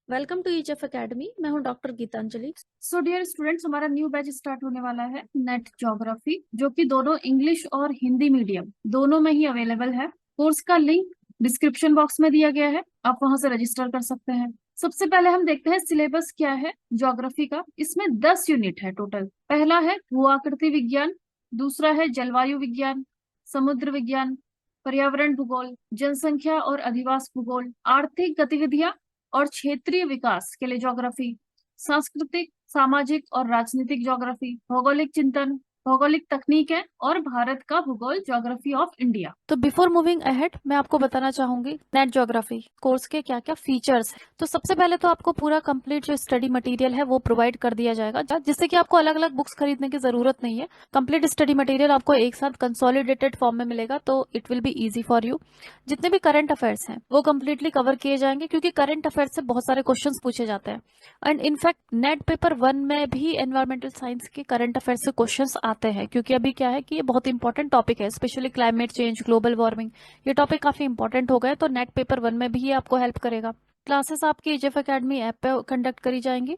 Welcome to H F academy. मैं हूं doctor Geetanjali. So dear students, हमारा न्यू बैच स्टार्ट होने वाला है नेट ज्योग्राफी, जो कि दोनों इंग्लिश और हिंदी मीडियम दोनों में ही अवेलेबल है। कोर्स का लिंक डिस्क्रिप्शन बॉक्स में दिया गया है, आप वहां से रजिस्टर कर सकते हैं। सबसे पहले हम देखते हैं सिलेबस क्या है ज्योग्राफी का। इसमें 10 यूनिट है टोटल। पहला है भू आकृति विज्ञान, दूसरा है जलवायु विज्ञान, समुद्र विज्ञान, पर्यावरण भूगोल, जनसंख्या और अधिवास भूगोल, आर्थिक गतिविधियां और क्षेत्रीय विकास के लिए ज्योग्राफी, सांस्कृतिक, सामाजिक और राजनीतिक ज्योग्राफी, भौगोलिक चिंतन, भौगोलिक तकनीक है, और भारत का भूगोल, ज्योग्राफी ऑफ इंडिया। तो बिफोर मूविंग अहेड मैं आपको बताना चाहूंगी नेट ज्योग्राफी कोर्स के क्या क्या फीचर्स हैं। तो सबसे पहले तो आपको पूरा कंप्लीट जो स्टडी मटेरियल है वो प्रोवाइड कर दिया जाएगा, जिससे कि आपको अलग अलग बुक्स खरीदने की जरूरत नहीं है। कंप्लीट स्टडी मटेरियल आपको एक साथ कंसोलिडेटेड फॉर्म में मिलेगा, तो it will be easy for you. जितने भी करंट अफेयर्स हैं वो कंप्लीटली कवर किए जाएंगे, क्योंकि करंट अफेयर्स से बहुत सारे क्वेश्चंस पूछे जाते हैं। एंड इनफैक्ट नेट पेपर 1 में भी एनवायरमेंटल साइंस के करंट अफेयर्स से क्वेश्चंस आते हैं, क्योंकि अभी क्या है कि ये बहुत इंपॉर्टेंट टॉपिक है, specially climate change, global warming. ये टॉपिक काफी इंपॉर्टेंट हो गए, तो नेट पेपर 1 में भी ये आपको हेल्प करेगा। क्लासेस आपकी एजेफ अकेडमी ऐप पे कंडक्ट करी जाएंगी।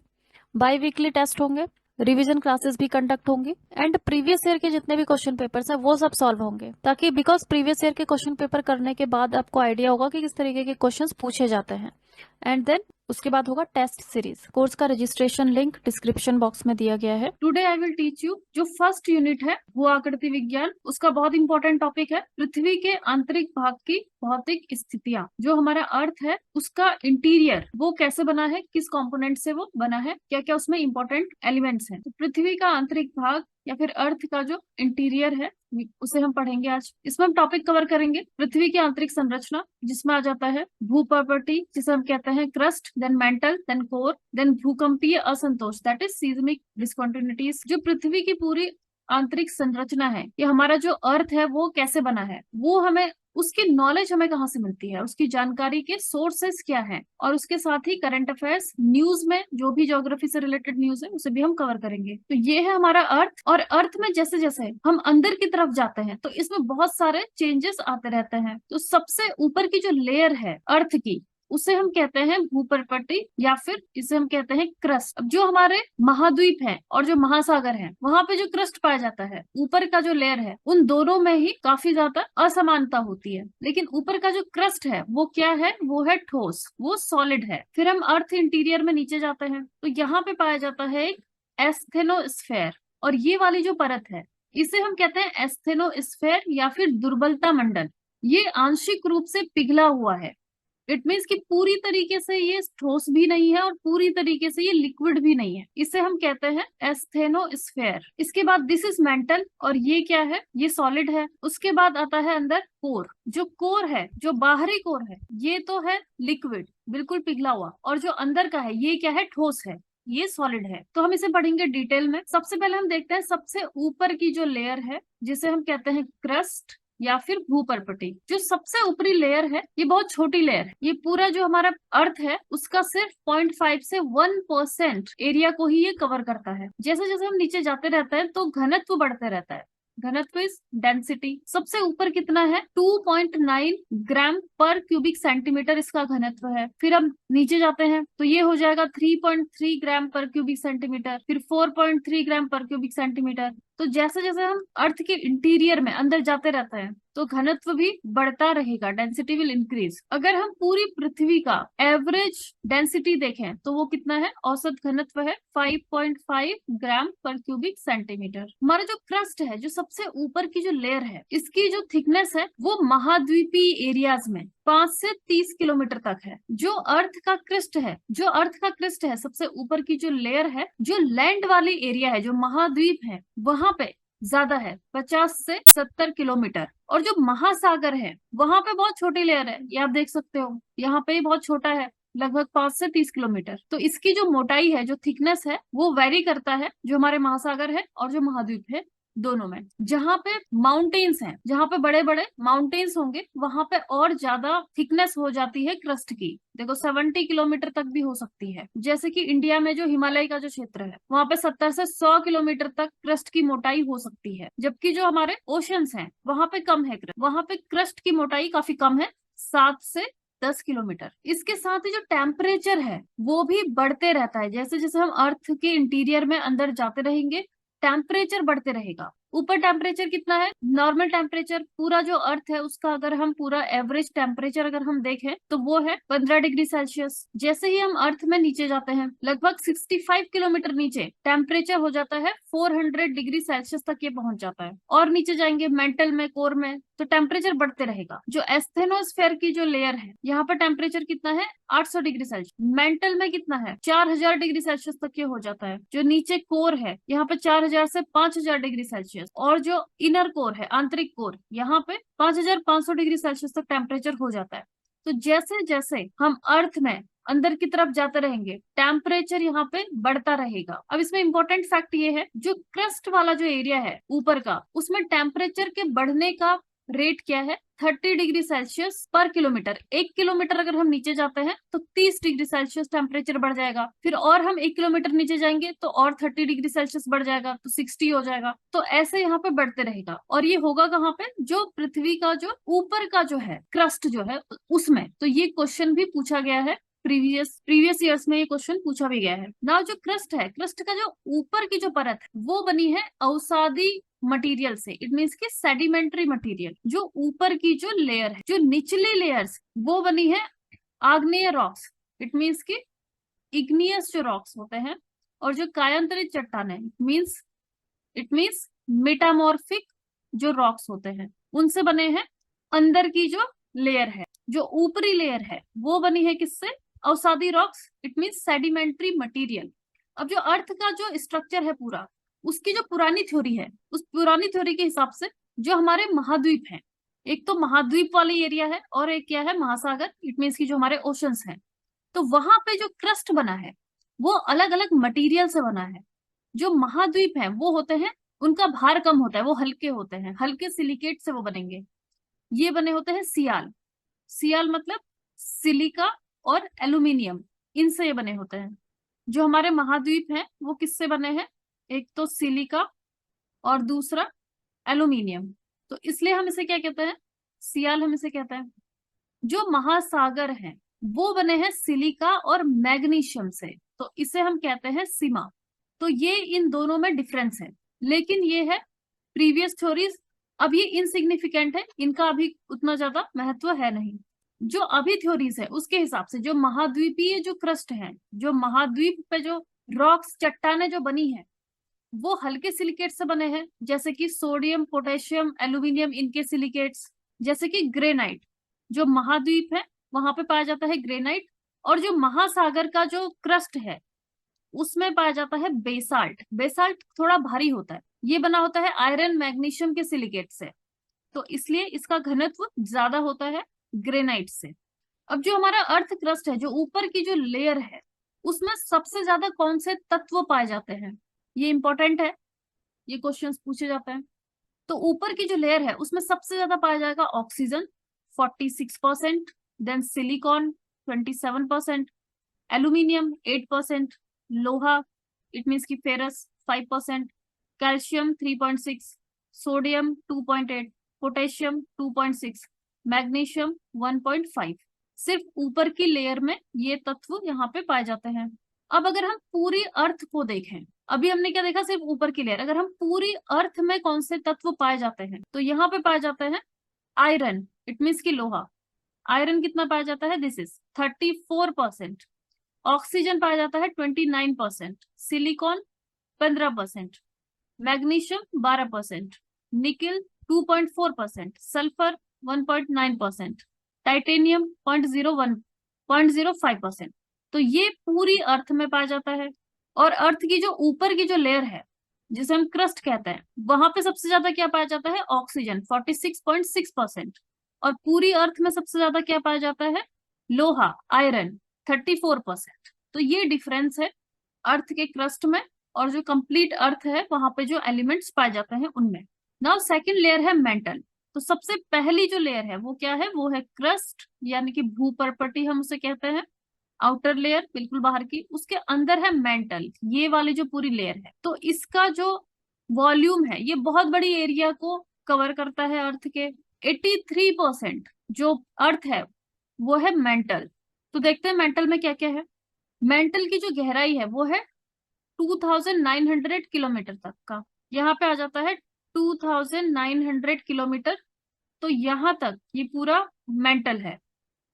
बाई वीकली टेस्ट होंगे, रिवीजन क्लासेस भी कंडक्ट होंगी, एंड प्रीवियस ईयर के जितने भी क्वेश्चन पेपर्स हैं वो सब सॉल्व होंगे, ताकि बिकॉज प्रीवियस ईयर के क्वेश्चन पेपर करने के बाद आपको आइडिया होगा कि किस तरीके के क्वेश्चंस पूछे जाते हैं। एंड देन उसके बाद होगा टेस्ट सीरीज। कोर्स का रजिस्ट्रेशन लिंक डिस्क्रिप्शन बॉक्स में दिया गया है। Today I will teach you जो फर्स्ट यूनिट है भू आकृति विज्ञान, उसका बहुत इंपॉर्टेंट टॉपिक है पृथ्वी के आंतरिक भाग की भौतिक स्थितियां। जो हमारा अर्थ है उसका इंटीरियर वो कैसे बना है, किस कंपोनेंट से वो बना है, क्या क्या उसमें इंपॉर्टेंट एलिमेंट्स हैं। तो पृथ्वी का आंतरिक भाग या फिर अर्थ का जो इंटीरियर है उसे हम पढ़ेंगे आज। इसमें हम टॉपिक कवर करेंगे पृथ्वी की आंतरिक संरचना, जिसमें आ जाता है भू प्रॉपर्टी जिसे हम कहते हैं crust, then mantle, then core, then भूकंपीय असंतोष दैट इज सीज्मिक डिस्कंटिन्यूटीज। जो पृथ्वी की पूरी आंतरिक संरचना है, ये हमारा जो अर्थ है वो कैसे बना है, वो हमें उसकी नॉलेज हमें कहाँ से मिलती है, उसकी जानकारी के सोर्सेस क्या हैं, और उसके साथ ही करंट अफेयर्स, न्यूज में जो भी ज्योग्राफी से रिलेटेड न्यूज है उसे भी हम कवर करेंगे। तो ये है हमारा अर्थ, और अर्थ में जैसे जैसे हम अंदर की तरफ जाते हैं तो इसमें बहुत सारे चेंजेस आते रहते हैं। तो सबसे ऊपर की जो लेयर है अर्थ की, उसे हम कहते हैं भूपर्पटी, या फिर इसे हम कहते हैं क्रस्ट। अब जो हमारे महाद्वीप हैं और जो महासागर हैं, वहां पे जो क्रस्ट पाया जाता है, ऊपर का जो लेयर है, उन दोनों में ही काफी ज्यादा असमानता होती है। लेकिन ऊपर का जो क्रस्ट है वो क्या है, वो है ठोस, वो सॉलिड है। फिर हम अर्थ इंटीरियर में नीचे जाते हैं तो यहाँ पे पाया जाता है एक एस्थेनोस्फेयर, और ये वाली जो परत है इसे हम कहते हैं एस्थेनोस्फेयर या फिर दुर्बलता मंडल। ये आंशिक रूप से पिघला हुआ है। इट मीन्स कि पूरी तरीके से ये ठोस भी नहीं है और पूरी तरीके से ये लिक्विड भी नहीं है। इसे हम कहते हैं एस्थेनोस्फेयर। इसके बाद दिस इज मेंटल, और ये क्या है, ये सॉलिड है। उसके बाद आता है अंदर कोर। जो कोर है, जो बाहरी कोर है, ये तो है लिक्विड, बिल्कुल पिघला हुआ, और जो अंदर का है ये क्या है, ठोस है, ये सॉलिड है। तो हम इसे पढ़ेंगे डिटेल में। सबसे पहले हम देखते हैं सबसे ऊपर की जो लेयर है, जिसे हम कहते हैं क्रस्ट या फिर भूपर्पटी। जो सबसे ऊपरी लेयर है ये बहुत छोटी लेयर है। ये पूरा जो हमारा अर्थ है उसका सिर्फ 0.5 से 1% एरिया को ही ये कवर करता है। जैसे जैसे हम नीचे जाते रहते हैं तो घनत्व बढ़ते रहता है। घनत्व इज डेंसिटी। सबसे ऊपर कितना है, 2.9 ग्राम पर क्यूबिक सेंटीमीटर इसका घनत्व है। फिर हम नीचे जाते हैं तो ये हो जाएगा 3.3 ग्राम पर क्यूबिक सेंटीमीटर, फिर 4.3 ग्राम पर क्यूबिक सेंटीमीटर। तो जैसे जैसे हम अर्थ के इंटीरियर में अंदर जाते रहते हैं तो घनत्व भी बढ़ता रहेगा, डेंसिटी विल इंक्रीज। अगर हम पूरी पृथ्वी का एवरेज डेंसिटी देखें तो वो कितना है, औसत घनत्व है 5.5 ग्राम पर क्यूबिक सेंटीमीटर। हमारा जो क्रस्ट है, जो सबसे ऊपर की जो लेयर है, इसकी जो थिकनेस है वो महाद्वीपीय एरियाज में 5 से 30 किलोमीटर तक है। जो अर्थ का क्रिस्ट है, जो अर्थ का क्रिस्ट है, सबसे ऊपर की जो लेयर है, जो लैंड वाली एरिया है, जो महाद्वीप है, वहां पे ज्यादा है, 50 से 70 किलोमीटर। और जो महासागर है वहां पे बहुत छोटी लेयर है, ये आप देख सकते हो, यहाँ पे बहुत छोटा है, लगभग 5 से 30 किलोमीटर। तो इसकी जो मोटाई है, जो थिकनेस है, वो वेरी करता है जो हमारे महासागर है और जो महाद्वीप है दोनों में। जहाँ पे माउंटेन्स हैं, जहाँ पे बड़े बड़े माउंटेन्स होंगे, वहां पे और ज्यादा थिकनेस हो जाती है क्रस्ट की। देखो 70 किलोमीटर तक भी हो सकती है। जैसे कि इंडिया में जो हिमालय का जो क्षेत्र है, वहां पे 70 से 100 किलोमीटर तक क्रस्ट की मोटाई हो सकती है। जबकि जो हमारे ओशंस हैं वहां पे कम है, वहां पे क्रस्ट की मोटाई काफी कम है, 7 से 10 किलोमीटर। इसके साथ ही जो टेम्परेचर है वो भी बढ़ते रहता है। जैसे जैसे हम अर्थ के इंटीरियर में अंदर जाते रहेंगे, टेम्परेचर बढ़ते रहेगा। ऊपर टेम्परेचर कितना है? नॉर्मल टेम्परेचर पूरा जो अर्थ है उसका अगर हम पूरा एवरेज टेम्परेचर अगर हम देखें तो वो है 15 डिग्री सेल्सियस। जैसे ही हम अर्थ में नीचे जाते हैं, लगभग 65 किलोमीटर नीचे टेम्परेचर हो जाता है 400 डिग्री सेल्सियस तक ये पहुंच जाता है। और नीचे जाएंगे मेंटल में, कोर में, तो टेम्परेचर बढ़ते रहेगा। जो एस्थेनोस्फेयर की जो लेयर है, यहाँ पर टेम्परेचर कितना है? 800 डिग्री सेल्सियस। मेंटल में कितना है? 4000 डिग्री सेल्सियस तक ये हो जाता है। जो नीचे कोर है, यहाँ पे 4000 से 5000 डिग्री सेल्सियस। और जो इनर कोर है, आंतरिक कोर, यहाँ पे 5500 डिग्री सेल्सियस तक टेम्परेचर हो जाता है। तो जैसे जैसे हम अर्थ में अंदर की तरफ जाते रहेंगे, टेम्परेचर यहाँ पे बढ़ता रहेगा। अब इसमें इंपॉर्टेंट फैक्ट ये है, जो क्रस्ट वाला जो एरिया है ऊपर का, उसमें टेम्परेचर के बढ़ने का रेट क्या है? 30 डिग्री सेल्सियस पर किलोमीटर। 1 किलोमीटर अगर हम नीचे जाते हैं तो 30 डिग्री सेल्सियस टेम्परेचर बढ़ जाएगा। फिर और हम 1 किलोमीटर नीचे जाएंगे तो और 30 डिग्री सेल्सियस बढ़ जाएगा, तो 60 हो जाएगा। तो ऐसे यहाँ पे बढ़ते रहेगा। और ये होगा कहाँ पे? जो पृथ्वी का जो ऊपर का जो है क्रस्ट जो है उसमें। तो ये क्वेश्चन भी पूछा गया है, प्रीवियस ईयर्स में ये क्वेश्चन पूछा भी गया है। नाउ जो क्रस्ट है, क्रस्ट का जो ऊपर की जो परत है वो बनी है अवसादी मटेरियल से। इट मीन्स की सेडिमेंट्री मटेरियल। जो ऊपर की जो लेयर है, जो निचली लेयर्स, वो बनी है आग्नेय रॉक्स। इट मीन्स की इग्नियस जो रॉक्स होते हैं। और जो कायांतरित चट्टाने इट मीन्स मेटामॉर्फिक जो रॉक्स होते हैं, उनसे बने हैं। अंदर की जो लेयर है, जो ऊपरी लेयर है, वो बनी है किससे? अवसादी rocks. It means sedimentary material. अब जो अर्थ का जो स्ट्रक्चर है पूरा, उसकी जो पुरानी थ्योरी है, उस पुरानी थ्योरी के हिसाब से जो हमारे महाद्वीप हैं, एक तो महाद्वीप वाली एरिया है और एक क्या है? महासागर। इट मीन्स की जो हमारे ओशंस हैं, तो वहां पे जो क्रस्ट बना है वो अलग अलग मटेरियल से बना है। जो महाद्वीप है वो होते हैं, उनका भार कम होता है, वो हल्के होते हैं, हल्के सिलिकेट से वो बनेंगे। ये बने होते हैं सियाल। सियाल मतलब सिलिका और एल्यूमिनियम, इनसे ये बने होते हैं। जो हमारे महाद्वीप हैं वो किससे बने हैं? एक तो सिलिका और दूसरा एल्यूमिनियम। तो इसलिए हम इसे क्या कहते हैं? सियाल हम इसे कहते हैं। जो महासागर हैं वो बने हैं सिलिका और मैग्नीशियम से, तो इसे हम कहते हैं सीमा। तो ये इन दोनों में डिफरेंस है। लेकिन ये है प्रीवियस थ्योरीज, अब ये इनसिग्निफिकेंट है, इनका अभी उतना ज्यादा महत्व है नहीं। जो अभी थ्योरीज है उसके हिसाब से जो महाद्वीपीय जो क्रस्ट है, जो महाद्वीप पे जो रॉक्स, चट्टाने जो बनी है, वो हल्के सिलिकेट से बने हैं। जैसे कि सोडियम, पोटेशियम, एल्यूमिनियम, इनके सिलिकेट्स। जैसे कि ग्रेनाइट, जो महाद्वीप है वहां पे पाया जाता है ग्रेनाइट। और जो महासागर का जो क्रस्ट है उसमें पाया जाता है बेसाल्ट। बेसाल्ट थोड़ा भारी होता है, ये बना होता है आयरन, मैग्नीशियम के सिलिकेट से, तो इसलिए इसका घनत्व ज्यादा होता है ग्रेनाइट से। अब जो हमारा अर्थ क्रस्ट है, जो ऊपर की जो लेयर है, उसमें सबसे ज्यादा कौन से तत्व पाए जाते हैं? ये इंपॉर्टेंट है, ये क्वेश्चंस पूछे जाते हैं। तो ऊपर की जो लेयर है उसमें सबसे ज्यादा पाया जाएगा ऑक्सीजन 46%, देन सिलिकॉन 27%, एल्यूमिनियम 8%, लोहा इट मीन्स की ferrous 5%, calcium 3.6, sodium 2.8, potassium 2.6, magnesium 1.5। सिर्फ ऊपर की लेयर में ये तत्व यहाँ पे पाए जाते हैं। अब अगर हम पूरी अर्थ को देखें, अभी हमने क्या देखा? सिर्फ ऊपर की लेयर। अगर हम पूरी अर्थ में कौन से तत्व पाए जाते हैं, तो यहाँ पे पाए जाते हैं आयरन, इट मीन्स की लोहा। आयरन कितना पाया जाता है? This is 34%। ऑक्सीजन पाया जाता है 29%, silicon 15%, magnesium 12%, nickel 2.4%, sulphur 1.9%, titanium 0.05%। तो ये पूरी अर्थ में पाया जाता है। और अर्थ की जो ऊपर की जो लेयर है, जिसे हम क्रस्ट कहते हैं, वहां पे सबसे ज्यादा क्या पाया जाता है? ऑक्सीजन 46.6%। और पूरी अर्थ में सबसे ज्यादा क्या पाया जाता है? लोहा, आयरन 34%। तो ये डिफरेंस है अर्थ के क्रस्ट में और जो कंप्लीट अर्थ है वहां पे जो एलिमेंट्स पाए जाते हैं उनमें। नाउ सेकंड लेयर है मेंटल। तो सबसे पहली जो लेयर है वो क्या है? वो है क्रस्ट, यानी कि भूपर्पटी हम उसे कहते हैं, आउटर लेयर बिल्कुल बाहर की। उसके अंदर है मेंटल, ये वाली जो पूरी लेयर है। तो इसका जो वॉल्यूम है ये बहुत बड़ी एरिया को कवर करता है अर्थ के। 83% जो अर्थ है वो है मेंटल। तो देखते हैं मेंटल में क्या क्या है। मेंटल की जो गहराई है वो है 2900 किलोमीटर तक का। यहाँ पे आ जाता है 2900 किलोमीटर। तो यहाँ तक ये पूरा मेंटल है।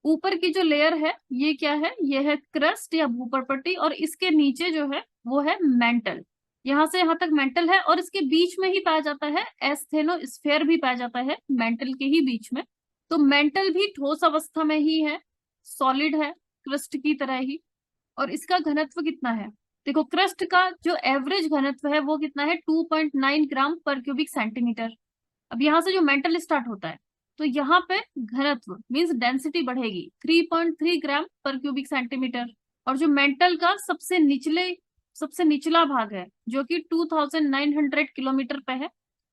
ऊपर की जो लेयर है ये क्या है, ये है क्रस्ट या भूपर्पटी, और इसके नीचे जो है वो है मेंटल। यहाँ से यहाँ तक मेंटल है, और इसके बीच में ही पाया जाता है एस्थेनोस्फेयर, भी पाया जाता है मेंटल के ही बीच में। तो मेंटल भी ठोस अवस्था में ही है, सॉलिड है क्रस्ट की तरह ही। और इसका घनत्व कितना है, देखो क्रस्ट का जो एवरेज घनत्व है वो कितना है, 2.9 ग्राम पर क्यूबिक सेंटीमीटर। अब यहाँ से जो मेंटल स्टार्ट होता है, तो यहाँ पे घनत्व मींस डेंसिटी बढ़ेगी 3.3 ग्राम पर क्यूबिक सेंटीमीटर। और जो मेंटल का सबसे निचला भाग है जो कि 2900 किलोमीटर पे है,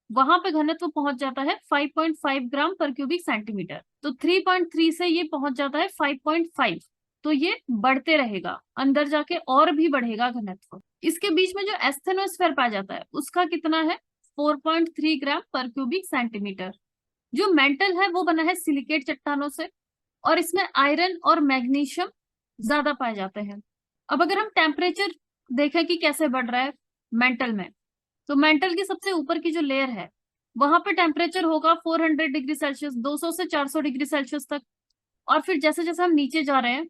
वहां पे घनत्व पहुंच जाता है 5.5 ग्राम पर क्यूबिक सेंटीमीटर। तो 3.3 से ये पहुंच जाता है 5.5। तो ये बढ़ते रहेगा, अंदर जाके और भी बढ़ेगा घनत्व। इसके बीच में जो एस्थेनोस्फेयर पाया जाता है उसका कितना है, 4.3 ग्राम पर क्यूबिक सेंटीमीटर। जो मेंटल है वो बना है सिलिकेट चट्टानों से, और इसमें आयरन और मैग्नीशियम ज्यादा पाए जाते हैं। अब अगर हम टेम्परेचर देखें कि कैसे बढ़ रहा है मेंटल में, तो मेंटल की सबसे ऊपर की जो लेयर है वहां पे टेम्परेचर होगा 400 डिग्री सेल्सियस, 200 से 400 डिग्री सेल्सियस तक। और फिर जैसे जैसे हम नीचे जा रहे हैं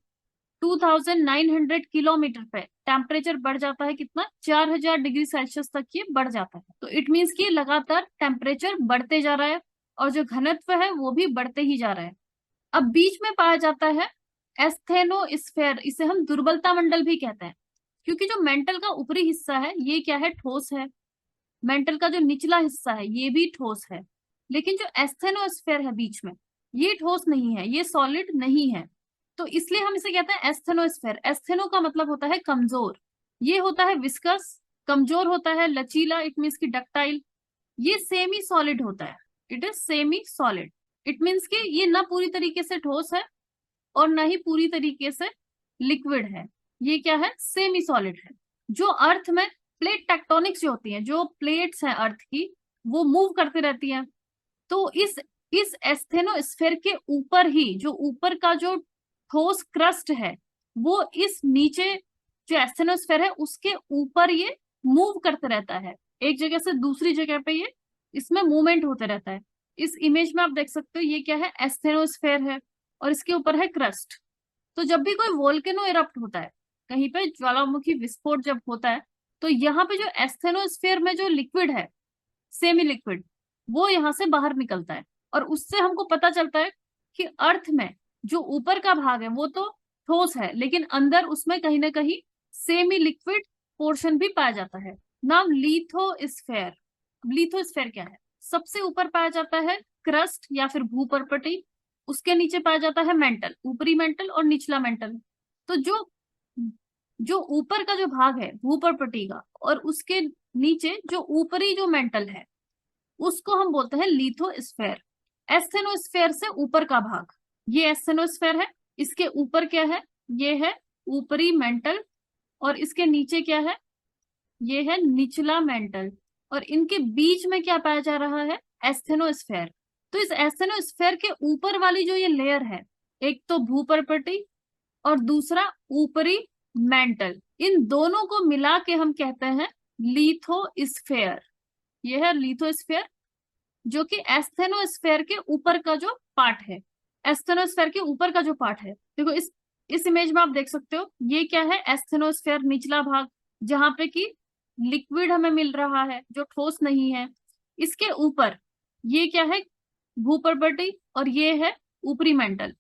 2900 किलोमीटर पे टेम्परेचर बढ़ जाता है कितना, 4000 डिग्री सेल्सियस तक ये बढ़ जाता है। तो इट मीन्स कि लगातार टेम्परेचर बढ़ते जा रहा है, और जो घनत्व है वो भी बढ़ते ही जा रहा है। अब बीच में पाया जाता है एस्थेनोस्फेयर, इसे हम दुर्बलता मंडल भी कहते हैं, क्योंकि जो मेंटल का ऊपरी हिस्सा है ये क्या है, ठोस है। मेंटल का जो निचला हिस्सा है ये भी ठोस है, लेकिन जो एस्थेनोस्फेयर है बीच में, ये ठोस नहीं है, ये सॉलिड नहीं है। तो इसलिए हम इसे कहते हैं एस्थेनोस्फेयर। एस्थेनो का मतलब होता है कमजोर, ये होता है विस्कस, कमजोर होता है, लचीला इट मीन्स की डक्टाइल। ये सेमी सॉलिड होता है, it is semi solid. It means कि ये ना पूरी तरीके से ठोस है और ना ही पूरी तरीके से लिक्विड है, ये क्या है, सेमी सॉलिड है। जो अर्थ में प्लेट टेक्टोनिक्स जो होती है, जो प्लेट्स हैं अर्थ की, वो मूव करती रहती हैं। तो इस एस्थेनोस्फेयर के ऊपर ही जो ऊपर का जो ठोस क्रस्ट है, वो इस नीचे जो एस्थेनोस्फेयर है उसके ऊपर ये मूव करते रहता है, एक जगह से दूसरी जगह पे ये इसमें मूवमेंट होते रहता है। इस इमेज में आप देख सकते हो ये क्या है, एस्थेनोस्फेयर है, और इसके ऊपर है क्रस्ट। तो जब भी कोई वोल्केनो इरप्ट होता है, कहीं पे ज्वालामुखी विस्फोट जब होता है, तो यहाँ पे जो एस्थेनोस्फेयर में जो लिक्विड है, सेमी लिक्विड, वो यहाँ से बाहर निकलता है। और उससे हमको पता चलता है कि अर्थ में जो ऊपर का भाग है वो तो ठोस है, लेकिन अंदर उसमें कहीं ना कहीं सेमी लिक्विड पोर्शन भी पाया जाता है। नाम लिथोस्फेयर। लिथोस्फेयर क्या है, सबसे ऊपर पाया जाता है क्रस्ट या फिर भूपर्पटी, उसके नीचे पाया जाता है मेंटल, ऊपरी मेंटल और निचला मेंटल। तो जो जो ऊपर का जो भाग है भूपर्पटी का, और उसके नीचे जो ऊपरी जो मेंटल है, उसको हम बोलते हैं लिथोस्फेयर। एस्थेनोस्फेयर से ऊपर का भाग ये एस्थेनोस्फेयर है, इसके ऊपर क्या है, ये है ऊपरी मेंटल, और इसके नीचे क्या है, ये है निचला मेंटल, और इनके बीच में क्या पाया जा रहा है, एस्थेनोस्फेयर। तो इस एस्थेनोस्फेयर के ऊपर वाली जो ये लेयर है, एक तो भूपर्पटी और दूसरा ऊपरी मेंटल, इन दोनों को मिला के हम कहते हैं लिथोस्फेयर। यह है लिथोस्फेयर, जो कि एस्थेनोस्फेयर के ऊपर का जो पार्ट है। एस्थेनोस्फेयर के ऊपर का जो पार्ट है, देखो इस इमेज में आप देख सकते हो ये क्या है, एस्थेनोस्फेयर निचला भाग, जहां पे कि लिक्विड हमें मिल रहा है जो ठोस नहीं है। इसके ऊपर ये क्या है, भूपर्पटी, और ये है ऊपरी मेंटल।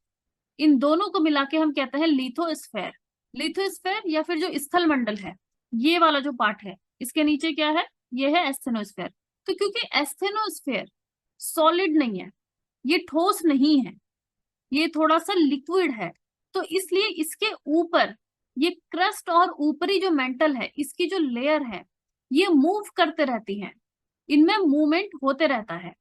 इन दोनों को मिला के हम कहते हैं लिथोस्फेयर। लिथोस्फेयर या फिर जो स्थल मंडल है, ये वाला जो पार्ट है, इसके नीचे क्या है, ये है एस्थेनोस्फेयर। तो क्योंकि एस्थेनोस्फेयर सॉलिड नहीं है, ये ठोस नहीं है, ये थोड़ा सा लिक्विड है, तो इसलिए इसके ऊपर ये क्रस्ट और ऊपरी जो मेंटल है, इसकी जो लेयर है, ये मूव करते रहती हैं, इनमें मूवमेंट होते रहता है।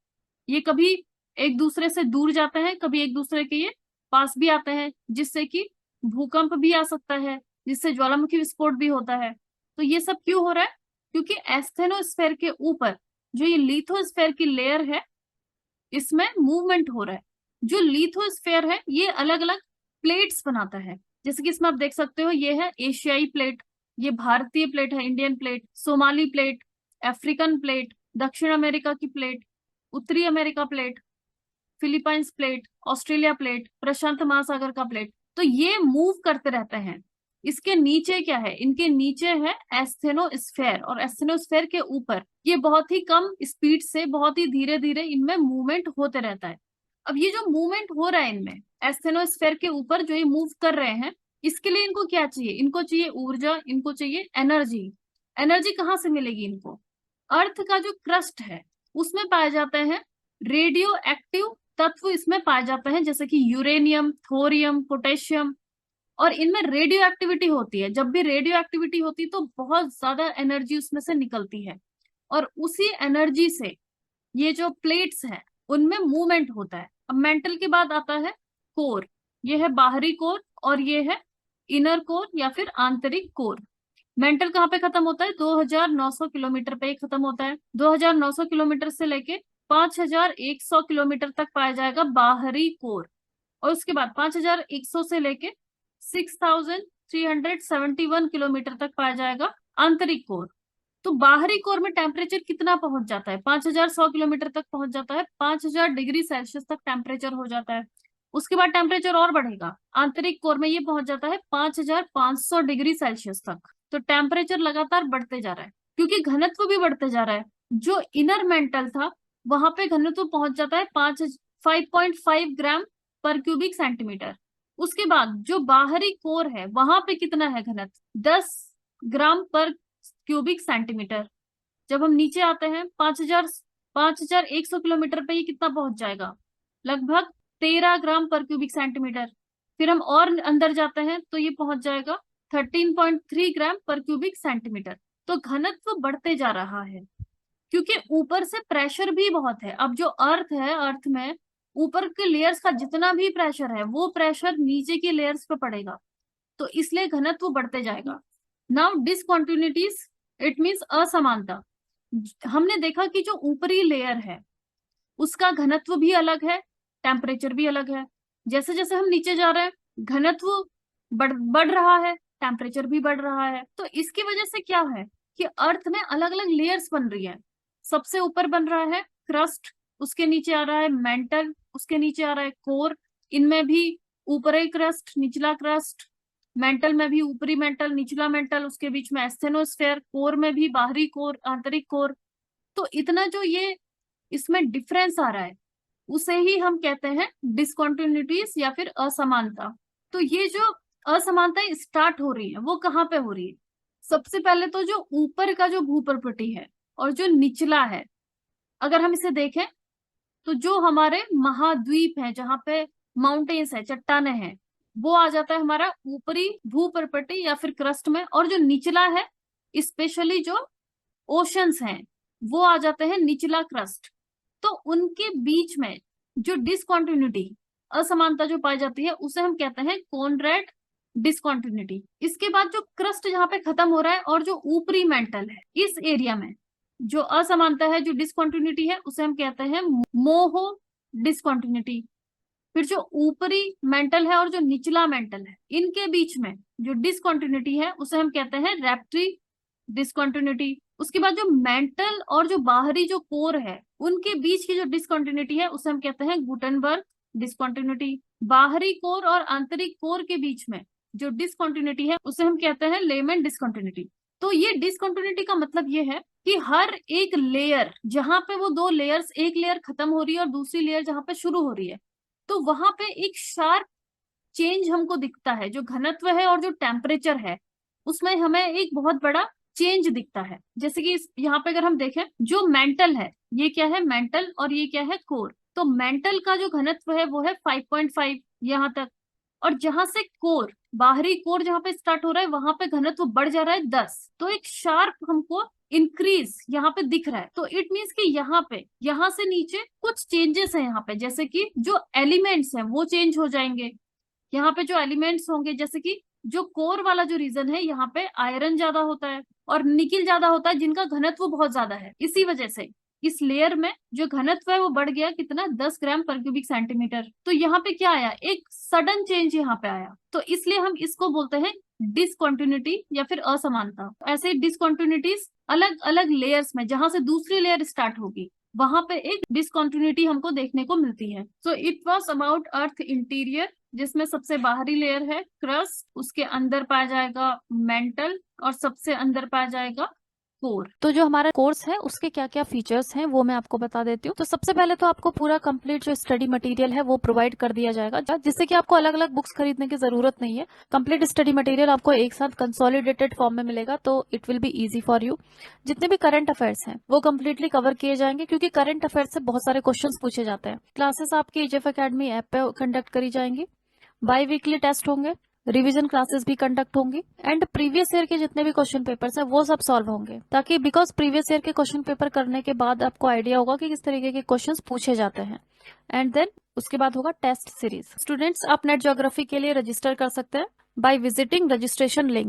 ये कभी एक दूसरे से दूर जाते हैं, कभी एक दूसरे के ये पास भी आते हैं, जिससे कि भूकंप भी आ सकता है, जिससे ज्वालामुखी विस्फोट भी होता है। तो ये सब क्यों हो रहा है, क्योंकि एस्थेनोस्फेयर के ऊपर जो ये लिथोस्फेयर की लेयर है, इसमें मूवमेंट हो रहा है। जो लिथोस्फेयर है ये अलग अलग प्लेट्स बनाता है। जैसे कि इसमें आप देख सकते हो, ये है एशियाई प्लेट, ये भारतीय प्लेट है, Indian plate, Somali plate, African plate, दक्षिण अमेरिका की प्लेट, उत्तरी America plate, Philippines plate, Australia plate, प्रशांत महासागर का प्लेट। तो ये मूव करते रहते हैं। इसके नीचे क्या है, इनके नीचे है एस्थेनोस्फेयर, और एस्थेनोस्फेयर के ऊपर ये बहुत ही कम स्पीड से बहुत ही धीरे धीरे इनमें मूवमेंट होते रहता है। अब ये जो मूवमेंट हो रहा है इनमें एस्थेनोस्फेयर के ऊपर जो ये मूव कर रहे हैं, इसके लिए इनको क्या चाहिए, इनको चाहिए ऊर्जा, इनको चाहिए एनर्जी। एनर्जी कहाँ से मिलेगी इनको, अर्थ का जो क्रस्ट है उसमें पाए जाते हैं रेडियो एक्टिव तत्व, इसमें पाए जाते हैं जैसे कि यूरेनियम, थोरियम, पोटेशियम, और इनमें रेडियो एक्टिविटी होती है। जब भी रेडियो एक्टिविटी होती है तो बहुत ज्यादा एनर्जी उसमें से निकलती है, और उसी एनर्जी से ये जो प्लेट्स है उनमें मूवमेंट होता है। अब मेंटल के बाद आता है कोर, ये है बाहरी कोर और ये है इनर कोर या फिर आंतरिक कोर। मेंटल कहाँ पे खत्म होता है, 2900 किलोमीटर पे ही खत्म होता है। 2900 किलोमीटर से लेके 5100 किलोमीटर तक पाया जाएगा बाहरी कोर, और उसके बाद 5100 से लेके 6371 किलोमीटर तक पाया जाएगा आंतरिक कोर। तो बाहरी कोर में टेम्परेचर कितना पहुंच जाता है, 5100 किलोमीटर तक पहुंच जाता है, 5000 डिग्री सेल्सियस तक टेम्परेचर हो जाता है। उसके बाद टेम्परेचर और बढ़ेगा, आंतरिक कोर में ये पहुंच जाता है 5500 डिग्री सेल्सियस तक। तो टेम्परेचर लगातार बढ़ते जा रहा है क्योंकि घनत्व भी बढ़ते जा रहा है। जो इनर मेंटल था वहां पे घनत्व पहुंच जाता है 5.5 ग्राम पर क्यूबिक सेंटीमीटर। उसके बाद जो बाहरी कोर है वहां पे कितना है घनत्व, 10 ग्राम पर क्यूबिक सेंटीमीटर। जब हम नीचे आते हैं 5100 किलोमीटर पे ये कितना पहुंच जाएगा, लगभग 13 ग्राम पर क्यूबिक सेंटीमीटर। फिर हम और अंदर जाते हैं तो ये पहुंच जाएगा 13.3 ग्राम पर क्यूबिक सेंटीमीटर। तो घनत्व बढ़ते जा रहा है क्योंकि ऊपर से प्रेशर भी बहुत है। अब जो अर्थ है, अर्थ में ऊपर के लेयर्स का जितना भी प्रेशर है वो प्रेशर नीचे की लेयर्स पे पड़ेगा, तो इसलिए घनत्व बढ़ते जाएगा। नाउ डिसकंटिन्यूटीज, इट मीन्स असमानता। हमने देखा कि जो ऊपरी लेयर है उसका घनत्व भी अलग है, टेम्परेचर भी अलग है। जैसे जैसे हम नीचे जा रहे हैं घनत्व बढ़ रहा है, टेम्परेचर भी बढ़ रहा है। तो इसकी वजह से क्या है कि अर्थ में अलग अलग लेयर्स बन रही है। सबसे ऊपर बन रहा है क्रस्ट, उसके नीचे आ रहा है मेंटल, उसके नीचे आ रहा है कोर। इनमें भी ऊपरी क्रस्ट, निचला क्रस्ट, मेंटल में भी ऊपरी मेंटल, निचला मेंटल, उसके बीच में एस्थेनोस्फेयर, कोर में भी बाहरी कोर, आंतरिक कोर। तो इतना जो ये इसमें डिफरेंस आ रहा है उसे ही हम कहते हैं डिसकंटिन्यूटीज या फिर असमानता। तो ये जो असमानताएं स्टार्ट हो रही है वो कहाँ पे हो रही है, सबसे पहले तो जो ऊपर का जो भूप्रपटी है और जो निचला है, अगर हम इसे देखें तो जो हमारे महाद्वीप है जहाँ पे माउंटेन्स है, चट्टाने हैं, वो आ जाता है हमारा ऊपरी भूप्रपटी या फिर क्रस्ट में। और जो निचला है, स्पेशली जो ओशंस हैं, वो आ जाते हैं निचला क्रस्ट। तो उनके बीच में जो डिसकंटिन्यूटी, असमानता जो पाई जाती है उसे हम कहते हैं कॉनरैड डिसकंटिन्यूटी। इसके बाद जो क्रस्ट जहाँ पे खत्म हो रहा है और जो ऊपरी मेंटल है, इस एरिया में जो असमानता है, जो डिसकंटिन्यूटी है, उसे हम कहते हैं मोहो डिसकंटिन्यूटी। फिर जो ऊपरी मेंटल है और जो निचला मेंटल है, इनके बीच में जो डिसकंटिन्यूटी है उसे हम कहते हैं रैप्टरी डिसकंटिन्यूटी। उसके बाद जो मेंटल और जो बाहरी जो कोर है उनके बीच की जो डिसकंटिन्यूटी है उसे हम कहते हैं गुटनबर्ग डिसकंटिन्यूटी। बाहरी कोर और आंतरिक कोर के बीच में जो डिसकंटिन्यूटी है उसे हम कहते हैं लेमन डिसकंटिन्यूटी। तो ये डिसकंटिन्यूटी का मतलब ये है कि हर एक लेयर, जहां पे वो दो लेयर्स, एक लेयर खत्म हो रही है और दूसरी लेयर जहां पे शुरू हो रही है, तो वहां पे एक शार्प चेंज हमको दिखता है। जो घनत्व है और जो टेम्परेचर है उसमें हमें एक बहुत बड़ा चेंज दिखता है। जैसे कि यहाँ पे अगर हम देखें, जो मेंटल है, ये क्या है मेंटल और ये क्या है कोर। तो मेंटल का जो घनत्व है वो है 5.5 यहाँ तक, और जहां से कोर, बाहरी कोर जहां पे स्टार्ट हो रहा है वहां पे घनत्व बढ़ जा रहा है 10। तो एक शार्प हमको इंक्रीज यहाँ पे दिख रहा है। तो इट मीन्स कि यहाँ पे, यहाँ से नीचे कुछ चेंजेस है यहाँ पे, जैसे कि जो एलिमेंट्स हैं वो चेंज हो जाएंगे। यहाँ पे जो एलिमेंट्स होंगे, जैसे कि जो कोर वाला जो रीजन है यहाँ पे आयरन ज्यादा होता है और निकिल ज्यादा होता है, जिनका घनत्व बहुत ज्यादा है। इसी वजह से इस लेयर में जो घनत्व है वो बढ़ गया कितना, 10 ग्राम पर क्यूबिक सेंटीमीटर। तो यहाँ पे क्या आया, एक सडन चेंज यहाँ पे आया, तो इसलिए हम इसको बोलते हैं डिसकंटिन्यूटी या फिर असमानता। ऐसे डिसकंटिन्यूटीज अलग अलग लेयर्स में, जहां से दूसरी लेयर स्टार्ट होगी वहां पे एक डिसकंटिन्यूटी हमको देखने को मिलती है। So it was about earth interior, जिसमें सबसे बाहरी लेयर है क्रस्ट, उसके अंदर पाया जाएगा मेंटल, और सबसे अंदर पाया जाएगा कोर। तो जो हमारा कोर्स है उसके क्या क्या फीचर्स हैं वो मैं आपको बता देती हूँ। तो सबसे पहले तो आपको पूरा कंप्लीट जो स्टडी मटेरियल है वो प्रोवाइड कर दिया जाएगा, जिससे कि आपको अलग अलग बुक्स खरीदने की जरूरत नहीं है। कंप्लीट स्टडी मटेरियल आपको एक साथ कंसोलिडेटेड फॉर्म में मिलेगा, तो it will be easy for you. जितने भी करंट अफेयर्स हैं वो कम्प्लीटली कवर किए जाएंगे, क्योंकि करंट अफेयर्स से बहुत सारे क्वेश्चन पूछे जाते हैं। क्लासेस आपकी एजेफ अकेडमी ऐप पे कंडक्ट करी जाएंगी, बाई वीकली टेस्ट होंगे, रिवीजन क्लासेस भी कंडक्ट होंगी, एंड प्रीवियस ईयर के जितने भी क्वेश्चन पेपर्स हैं वो सब सॉल्व होंगे, ताकि बिकॉज प्रीवियस ईयर के क्वेश्चन पेपर करने के बाद आपको आइडिया होगा कि किस तरीके के क्वेश्चंस पूछे जाते हैं। एंड देन उसके बाद होगा टेस्ट सीरीज। स्टूडेंट्स, आप नेट ज्योग्राफी के लिए रजिस्टर कर सकते हैं बाय विजिटिंग रजिस्ट्रेशन लिंक।